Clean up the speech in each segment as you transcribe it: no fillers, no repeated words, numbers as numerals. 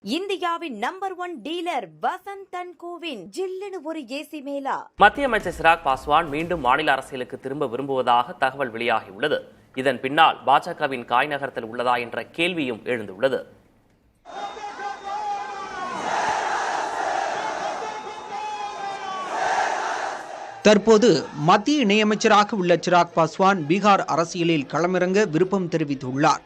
இந்தியாவின் number 1 dealer Vasanth and CoWIN ஜில்லுன்னு ஒரு ஏசி மேலா. மத்திய அமைச்சர் சிராக் பாஸ்வான் மீண்டும் மாநில அரசியலுக்கு திரும்ப விரும்புவதாக தகவல் வெளியாகியுள்ளது. இதன் பின்னால் பாஜகவின் காய் நகர்த்தல் உள்ளதா என்ற கேள்வியும் எழுந்துள்ளது. தற்போது மத்திய இணையமைச்சராக உள்ள சிராக் பாஸ்வான் பீகார் அரசியலில் களமிறங்க விருப்பம் தெரிவித்துள்ளார்.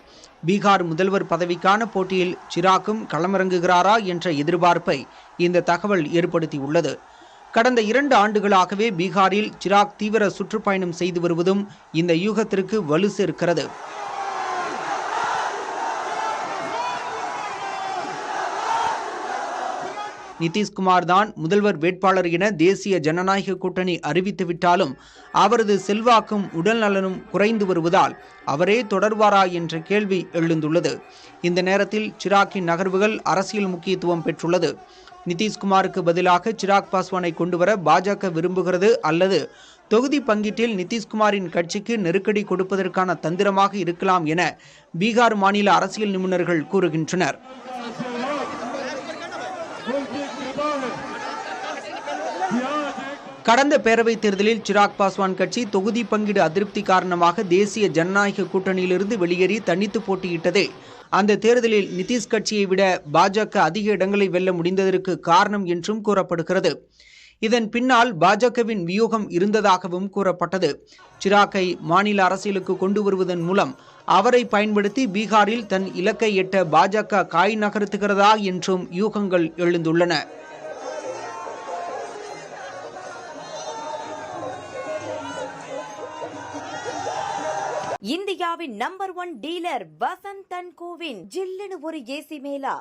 பீகார் முதல்வர் பதவிக்கான போட்டியில் சிராக்கும் களமிறங்குகிறாரா என்ற எதிர்பார்ப்பை இந்த தகவல் ஏற்படுத்தியுள்ளது. கடந்த 2 ஆண்டுகளாகவே பீகாரில் சிராக் தீவிர சுற்றுப்பயணம் செய்து வருவதும் இந்த யூகத்திற்கு வலு சேர்க்கிறது. நிதிஷ்குமார் தான் முதல்வர் வேட்பாளர் என தேசிய ஜனநாயக கூட்டணி அறிவித்துவிட்டாலும் அவரது செல்வாக்கும் உடல் நலனும் குறைந்து வருவதால் அவரே தொடர்வாரா என்ற கேள்வி எழுந்துள்ளது. இந்த நேரத்தில் சிராக்கின் நகர்வுகள் அரசியல் முக்கியத்துவம் பெற்றுள்ளது. நிதிஷ்குமாருக்கு பதிலாக சிராக் பாஸ்வானை கொண்டுவர பாஜக விரும்புகிறது அல்லது தொகுதி பங்கீட்டில் நிதிஷ்குமாரின் கட்சிக்கு நெருக்கடி கொடுப்பதற்கான தந்திரமாக இருக்கலாம் என பீகார் மாநில அரசியல் நிபுணர்கள் கூறுகின்றனர். கடந்த பேரவைத் தேர்தலில் சிராக் பாஸ்வான் கட்சி தொகுதி பங்கீடு அதிருப்தி காரணமாக தேசிய ஜனநாயக கூட்டணியிலிருந்து வெளியேறி தனித்து போட்டியிட்டதே அந்த தேர்தலில் நிதிஷ் கட்சியை விட பாஜக அதிக இடங்களை வெல்ல முடிந்ததற்கு காரணம் என்றும் கூறப்படுகிறது. இதன் பின்னால் பாஜகவின் வியூகம் இருந்ததாகவும் கூறப்பட்டது. சிராக்கை மாநில அரசியலுக்கு கொண்டு வருவதன் மூலம் அவரை பயன்படுத்தி பீகாரில் தன் இலக்கை எட்ட பாஜக காய் நகர்த்துகிறதா என்றும் யூகங்கள் எழுந்துள்ளன. இந்தியாவின் number 1 dealer Vasanth and CoWIN ஜில்லுன்னு ஒரு ஏசி மேலா.